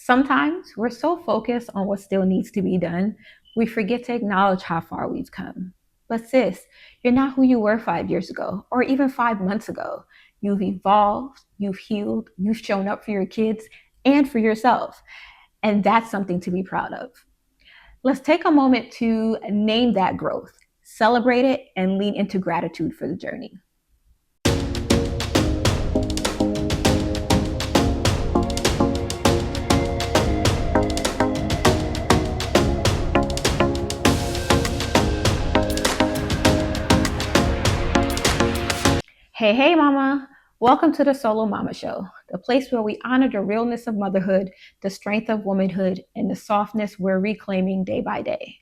Sometimes we're so focused on what still needs to be done, we forget to acknowledge how far we've come. But sis, you're not who you were 5 years ago or even 5 months ago. You've evolved, you've healed, you've shown up for your kids and for yourself. And that's something to be proud of. Let's take a moment to name that growth, celebrate it, and lean into gratitude for the journey. Hey, hey, mama. Welcome to the Solo Mama Show, the place where we honor the realness of motherhood, the strength of womanhood, and the softness we're reclaiming day by day.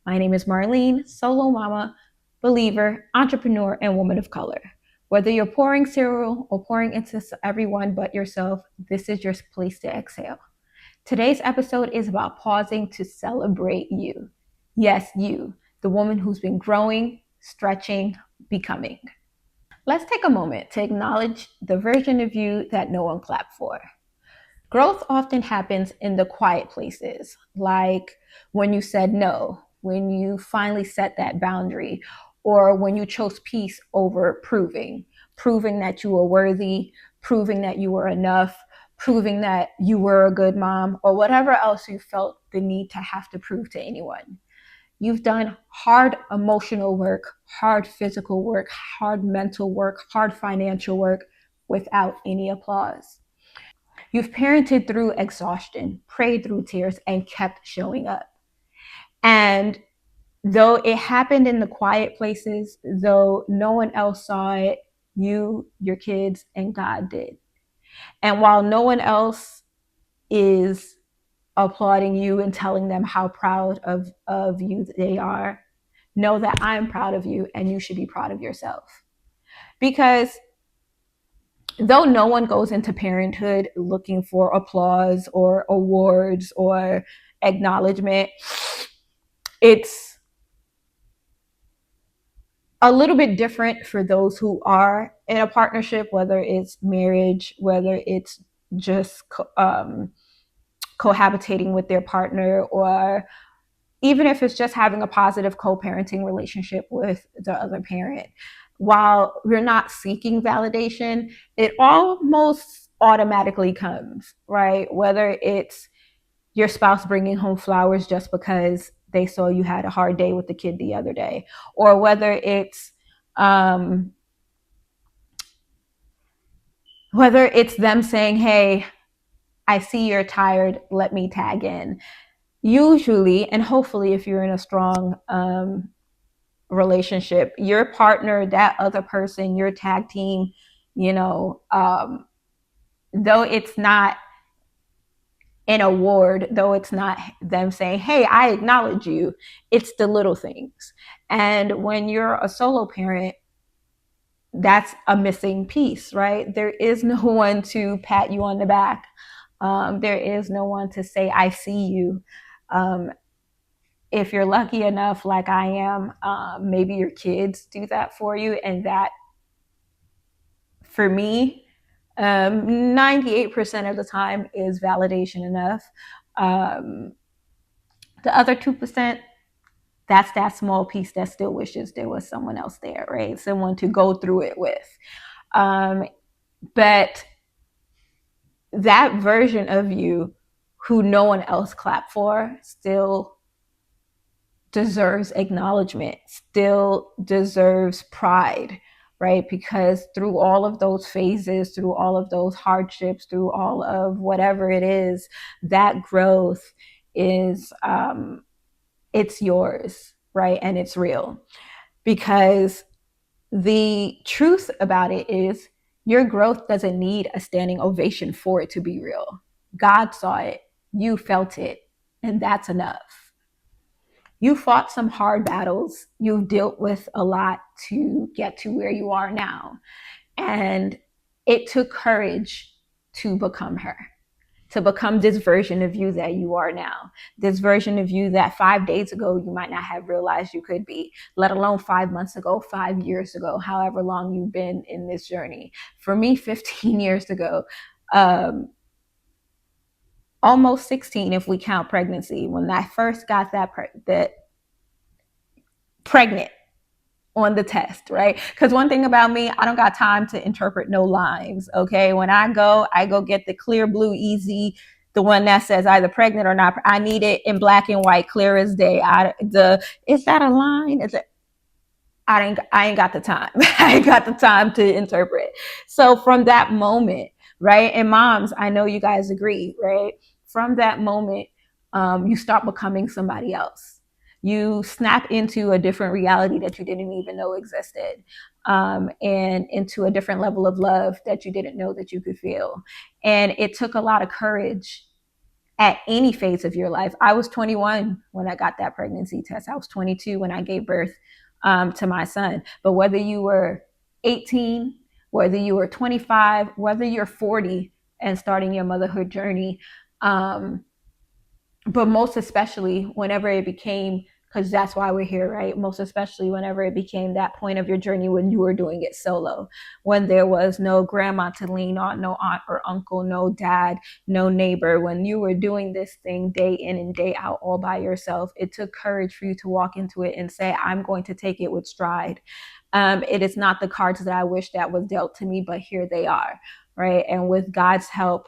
My name is Marylyne, solo mama, believer, entrepreneur, and woman of color. Whether you're pouring cereal or pouring into everyone but yourself, this is your place to exhale. Today's episode is about pausing to celebrate you. Yes, you, the woman who's been growing, stretching, becoming. Let's take a moment to acknowledge the version of you that no one clapped for. Growth often happens in the quiet places, like when you said no, when you finally set that boundary, or when you chose peace over proving that you were worthy, proving that you were enough, proving that you were a good mom, or whatever else you felt the need to have to prove to anyone. You've done hard emotional work, hard physical work, hard mental work, hard financial work without any applause. You've parented through exhaustion, prayed through tears, and kept showing up. And though it happened in the quiet places, though no one else saw it, you, your kids, and God did. And while no one else is applauding you and telling them how proud of you they are, know that I'm proud of you and you should be proud of yourself. Because though no one goes into parenthood looking for applause or awards or acknowledgement, it's a little bit different for those who are in a partnership, whether it's marriage, whether it's just cohabitating with their partner, or even if it's just having a positive co-parenting relationship with the other parent. While we're not seeking validation, it almost automatically comes, right? Whether it's your spouse bringing home flowers just because they saw you had a hard day with the kid the other day, or whether it's them saying, hey, I see you're tired, let me tag in. Usually, and hopefully if you're in a strong relationship, your partner, that other person, your tag team, though it's not an award, though it's not them saying, hey, I acknowledge you, it's the little things. And when you're a solo parent, that's a missing piece, right? There is no one to pat you on the back. There is no one to say, I see you. If you're lucky enough, like I am, maybe your kids do that for you. And that, for me, 98% of the time is validation enough. The other 2%, that's that small piece that still wishes there was someone else there, right? Someone to go through it with. But that version of you who no one else clapped for still deserves acknowledgement, still deserves pride, right? Because through all of those phases, through all of those hardships, through all of whatever it is, that growth is, it's yours, right? And it's real. Because the truth about it is your growth doesn't need a standing ovation for it to be real. God saw it, you felt it, and that's enough. You fought some hard battles. You've dealt with a lot to get to where you are now. And it took courage to become her, to become this version of you that you are now, this version of you that 5 days ago you might not have realized you could be, let alone 5 months ago, 5 years ago, however long you've been in this journey. For me, 15 years ago, almost 16 if we count pregnancy, when I first got that pregnant on the test, right? Because one thing about me, I don't got time to interpret no lines. Okay, when I go get the clear blue easy, the one that says either pregnant or not. I need it in black and white, clear as day. Is that a line? Is it? I ain't got the time. I ain't got the time to interpret. So from that moment, right? And moms, I know you guys agree, right? From that moment, you start becoming somebody else. You snap into a different reality that you didn't even know existed, and into a different level of love that you didn't know that you could feel. And it took a lot of courage at any phase of your life. I was 21 when I got that pregnancy test. I was 22 when I gave birth to my son. But whether you were 18, whether you were 25, whether you're 40 and starting your motherhood journey, but most especially whenever it became, because that's why we're here, right? Most especially whenever it became that point of your journey when you were doing it solo, when there was no grandma to lean on, no aunt or uncle, no dad, no neighbor, when you were doing this thing day in and day out all by yourself. It took courage for you to walk into it and say, I'm going to take it with stride. It is not the cards that I wish that was dealt to me, but here they are, right? And with God's help,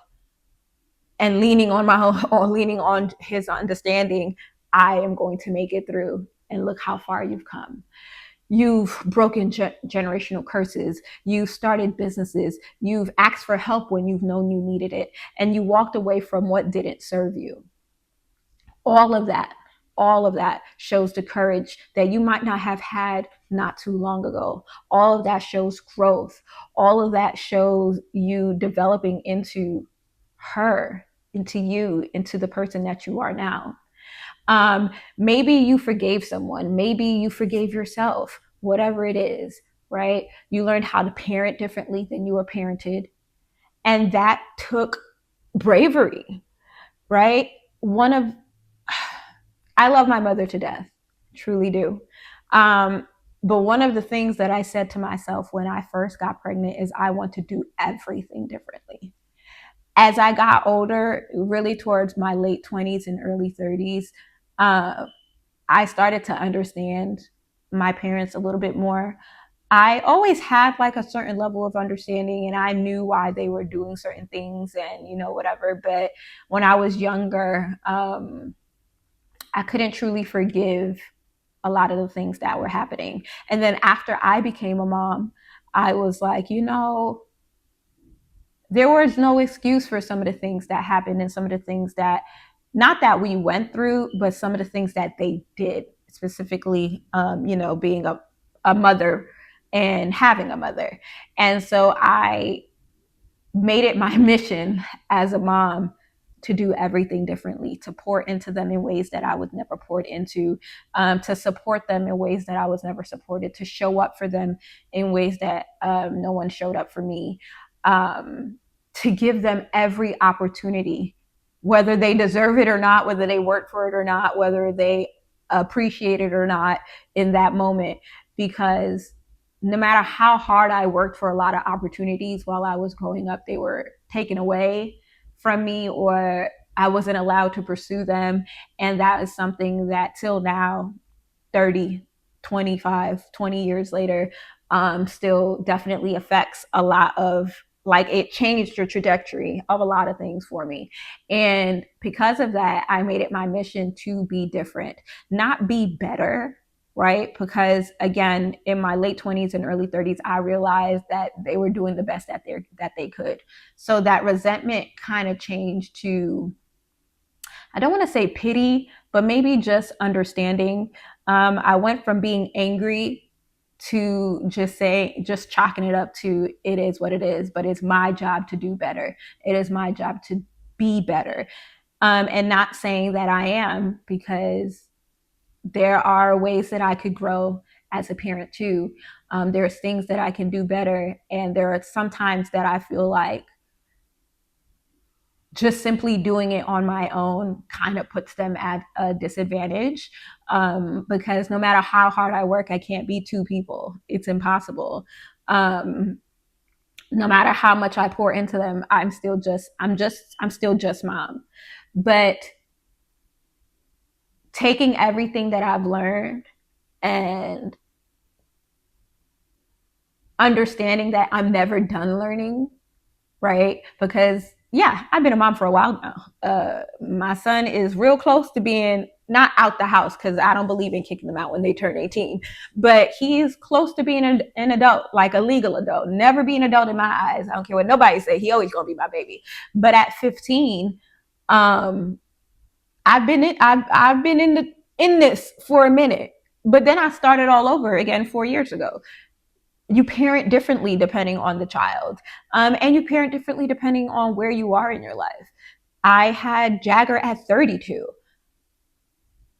and leaning on leaning on his understanding, I am going to make it through. And look how far you've come. You've broken generational curses. You've started businesses. You've asked for help when you've known you needed it. And you walked away from what didn't serve you. All of that shows the courage that you might not have had not too long ago. All of that shows growth. All of that shows you developing into her, into you, into the person that you are now. Maybe you forgave someone. Maybe you forgave yourself, whatever it is, right? You learned how to parent differently than you were parented. And that took bravery, right? I love my mother to death, truly do. But one of the things that I said to myself when I first got pregnant is I want to do everything differently. As I got older, really towards my late 20s and early 30s, I started to understand my parents a little bit more. I always had like a certain level of understanding, and I knew why they were doing certain things and, whatever. But when I was younger, I couldn't truly forgive a lot of the things that were happening. And then after I became a mom, I was like, there was no excuse for some of the things that happened and some of the things that, not that we went through, but some of the things that they did, specifically, being a mother and having a mother. And so I made it my mission as a mom to do everything differently, to pour into them in ways that I was never poured into, to support them in ways that I was never supported, to show up for them in ways that no one showed up for me, to give them every opportunity, whether they deserve it or not, whether they work for it or not, whether they appreciate it or not in that moment. Because no matter how hard I worked for a lot of opportunities while I was growing up, they were taken away from me, or I wasn't allowed to pursue them. And that is something that till now, 30, 25, 20 years later, still definitely affects a lot of, like, it changed the trajectory of a lot of things for me. And because of that, I made it my mission to be different, not be better, right? Because again, in my late 20s and early 30s, I realized that they were doing the best that they could. So that resentment kind of changed to, I don't want to say pity, but maybe just understanding. I went from being angry to just chalking it up to, it is what it is, but it's my job to do better. It is my job to be better. And not saying that I am, because there are ways that I could grow as a parent too. There's things that I can do better. And there are some times that I feel like just simply doing it on my own kind of puts them at a disadvantage, because no matter how hard I work, I can't be two people. It's impossible. No matter how much I pour into them, I'm still just mom. But taking everything that I've learned and understanding that I'm never done learning, right? Because yeah, I've been a mom for a while now. My son is real close to being not out the house because I don't believe in kicking them out when they turn 18, but he's close to being an adult, like a legal adult. Never be an adult in my eyes. I don't care what nobody say. He always gonna be my baby. But at 15, um, I've been in this for a minute. But then I started all over again 4 years ago. You parent differently depending on the child, and you parent differently depending on where you are in your life. I had Jagger at 32.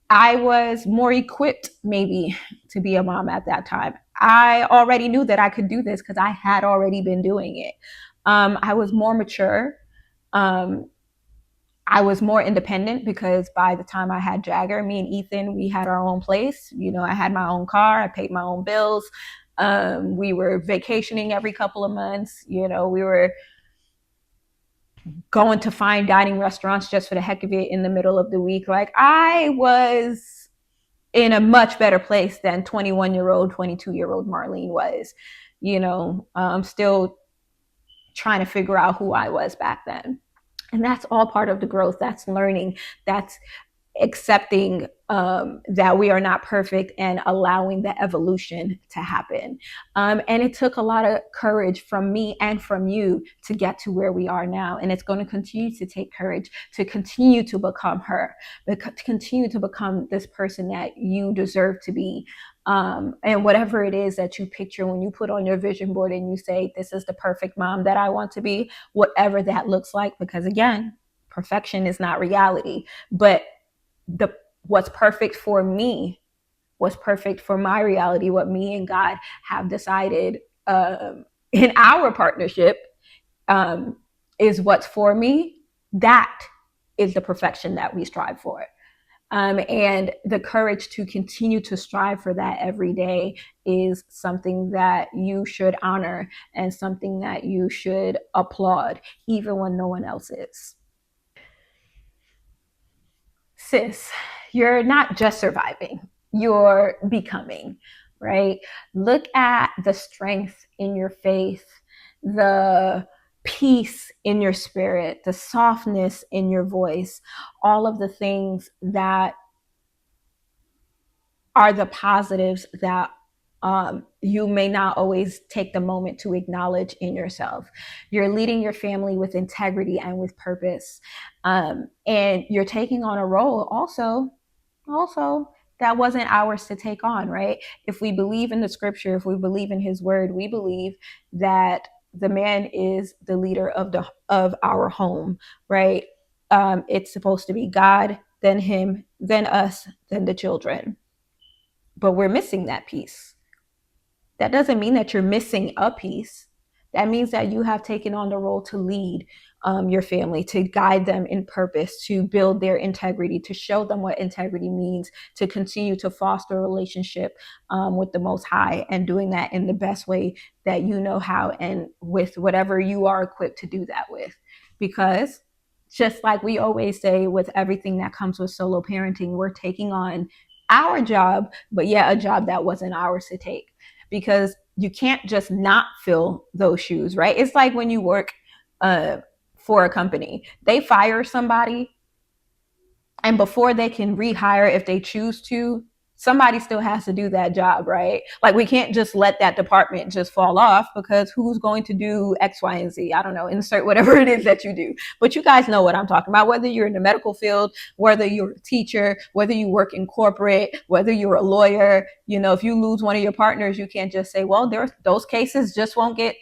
I was more equipped maybe to be a mom at that time. I already knew that I could do this because I had already been doing it. I was more mature. um, I was more independent because by the time I had Jagger, me and Ethan, we had our own place. I had my own car. I paid my own bills. We were vacationing every couple of months. We were going to fine dining restaurants just for the heck of it in the middle of the week. Like, I was in a much better place than 21-year-old, 22-year-old Marylyne was. Still trying to figure out who I was back then. And that's all part of the growth. That's learning. That's accepting that we are not perfect and allowing the evolution to happen. And it took a lot of courage from me and from you to get to where we are now. And it's going to continue to take courage to continue to become her, to continue to become this person that you deserve to be. And whatever it is that you picture when you put on your vision board and you say, this is the perfect mom that I want to be, whatever that looks like, because again, perfection is not reality, but what's perfect for me, what's perfect for my reality, what me and God have decided in our partnership, is what's for me. That is the perfection that we strive for. And the courage to continue to strive for that every day is something that you should honor and something that you should applaud, even when no one else is. Sis, you're not just surviving, you're becoming, right? Look at the strength in your faith, the peace in your spirit, the softness in your voice, all of the things that are the positives that you may not always take the moment to acknowledge in yourself. You're leading your family with integrity and with purpose. And you're taking on a role also that wasn't ours to take on, right? If we believe in the scripture, if we believe in his word, we believe that the man is the leader of our home, right? It's supposed to be God, then him, then us, then the children. But we're missing that piece. That doesn't mean that you're missing a piece. That means that you have taken on the role to lead your family, to guide them in purpose, to build their integrity, to show them what integrity means, to continue to foster a relationship with the Most High, and doing that in the best way that you know how, and with whatever you are equipped to do that with. Because just like we always say, with everything that comes with solo parenting, we're taking on our job, but yeah, a job that wasn't ours to take. Because you can't just not fill those shoes, right? It's like when you work for a company, they fire somebody, and before they can rehire, if they choose to, somebody still has to do that job, right? Like, we can't just let that department just fall off, because who's going to do X, Y, and Z? I don't know, insert whatever it is that you do. But you guys know what I'm talking about, whether you're in the medical field, whether you're a teacher, whether you work in corporate, whether you're a lawyer. If you lose one of your partners, you can't just say, well, those cases just won't get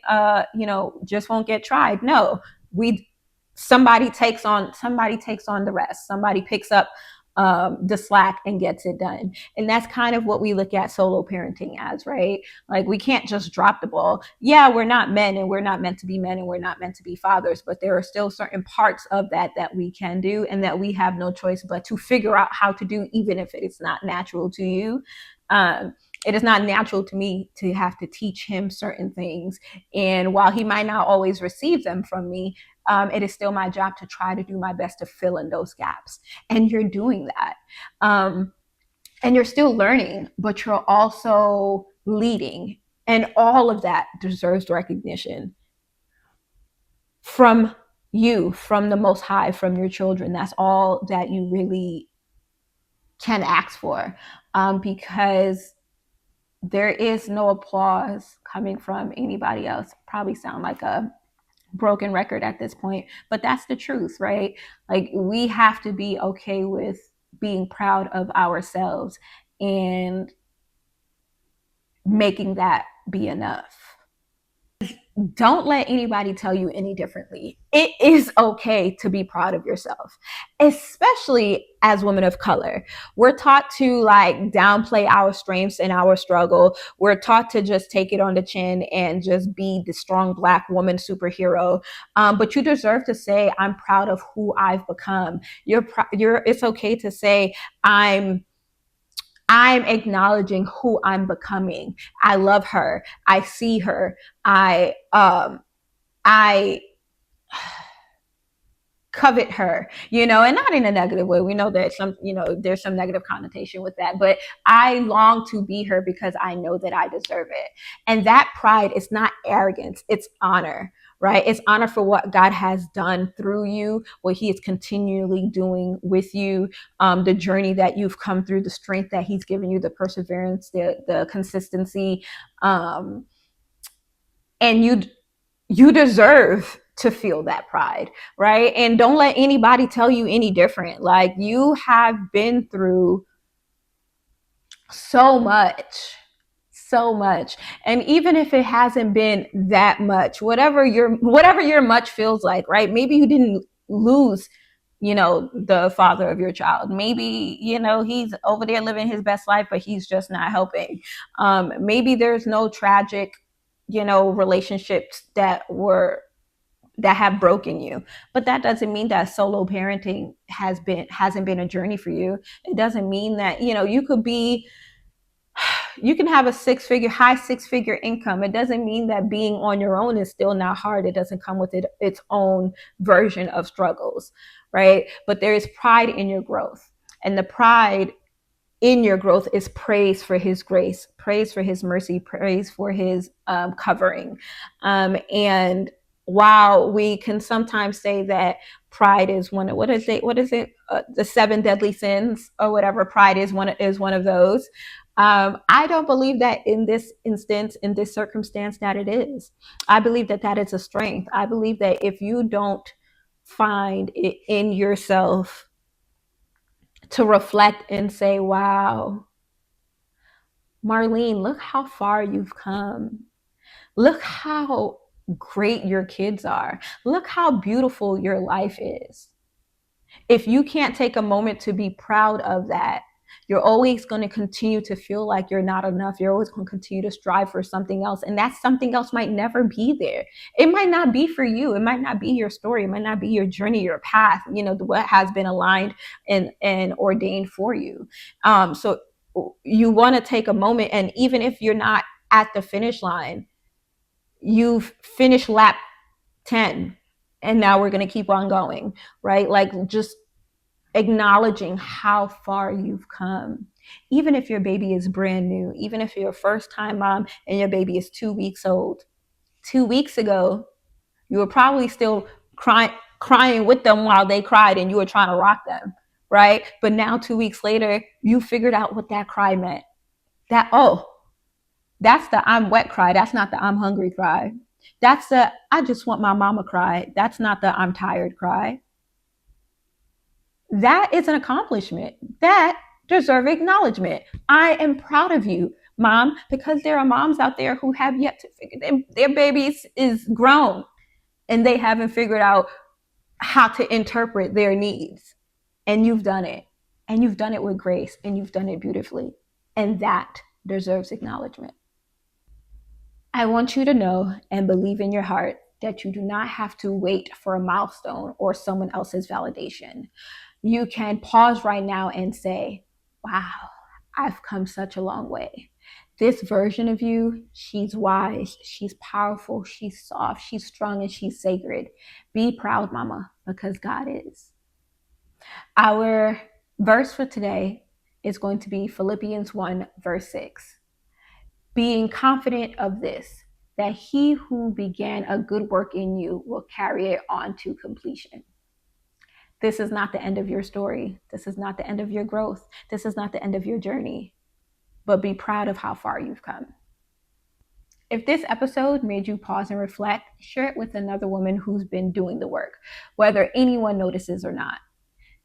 just won't get tried. No, we somebody takes on the rest. Somebody picks up the slack and gets it done. And that's kind of what we look at solo parenting as, right? Like, we can't just drop the ball. Yeah, we're not men, and we're not meant to be men, and we're not meant to be fathers, but there are still certain parts of that we can do, and that we have no choice but to figure out how to do, even if it's not natural to you. It is not natural to me to have to teach him certain things. And while he might not always receive them from me, it is still my job to try to do my best to fill in those gaps. And you're doing that. And you're still learning, but you're also leading. And all of that deserves recognition from you, from the Most High, from your children. That's all that you really can ask for, because there is no applause coming from anybody else. Probably sound like a broken record at this point, but that's the truth, right? Like, we have to be okay with being proud of ourselves and making that be enough. Don't let anybody tell you any differently. It is okay to be proud of yourself, especially as women of color. We're taught to like downplay our strengths and our struggle. We're taught to just take it on the chin and just be the strong Black woman superhero. But you deserve to say, I'm proud of who I've become. It's okay to say, I'm acknowledging who I'm becoming. I love her. I see her. I covet her, and not in a negative way. We know that there's some negative connotation with that, but I long to be her because I know that I deserve it. And that pride is not arrogance, it's honor, right? It's honor for what God has done through you, what he is continually doing with you, the journey that you've come through, the strength that he's given you, the perseverance, the consistency. And you deserve to feel that pride, right? And don't let anybody tell you any different. Like, you have been through so much. And even if it hasn't been that much, whatever your much feels like, right? Maybe you didn't lose, the father of your child. Maybe, he's over there living his best life, but he's just not helping. Maybe there's no tragic, relationships that have broken you, but that doesn't mean that solo parenting hasn't been a journey for you. It doesn't mean that you can have a high six-figure income. It doesn't mean that being on your own is still not hard. It doesn't come with its own version of struggles, right? But there is pride in your growth, and the pride in your growth is praise for his grace, praise for his mercy, praise for his covering. And while we can sometimes say that pride is what is it? The 7 deadly sins or whatever. Pride is one of those. I don't believe that in this instance, in this circumstance, that it is. I believe that is a strength. I believe that if you don't find it in yourself to reflect and say, wow, Marylyne, look how far you've come. Look how great your kids are. Look how beautiful your life is. If you can't take a moment to be proud of that, you're always going to continue to feel like you're not enough. You're always going to continue to strive for something else. And that something else might never be there. It might not be for you. It might not be your story. It might not be your journey, your path, what has been aligned and ordained for you. So you want to take a moment, and even if you're not at the finish line, you've finished lap 10, and now we're going to keep on going, right? Like, just acknowledging how far you've come. Even if your baby is brand new, even if you're a first-time mom and your baby is 2 weeks old, 2 weeks ago, you were probably still crying with them while they cried, and you were trying to rock them, right? But now 2 weeks later, you figured out what that cry meant. That's the I'm wet cry. That's not the I'm hungry cry. That's the I just want my mama cry. That's not the I'm tired cry. That is an accomplishment. That deserves acknowledgement. I am proud of you, mom, because there are moms out there who have yet to figure their babies is grown and they haven't figured out how to interpret their needs. And you've done it. And you've done it with grace, and you've done it beautifully. And that deserves acknowledgement. I want you to know and believe in your heart that you do not have to wait for a milestone or someone else's validation. You can pause right now and say, wow, I've come such a long way. This version of you, she's wise, she's powerful, she's soft, she's strong, and she's sacred. Be proud, mama, because God is. Our verse for today is going to be Philippians 1, verse 6. Being confident of this, that he who began a good work in you will carry it on to completion. This is not the end of your story. This is not the end of your growth. This is not the end of your journey. But be proud of how far you've come. If this episode made you pause and reflect, share it with another woman who's been doing the work, whether anyone notices or not.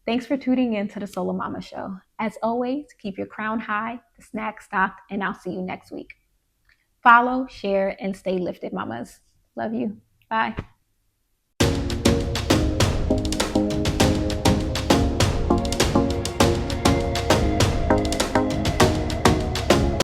Thanks for tuning in to the Solo Mama Show. As always, keep your crown high, the snack stocked, and I'll see you next week. Follow, share, and stay lifted, mamas. Love you. Bye.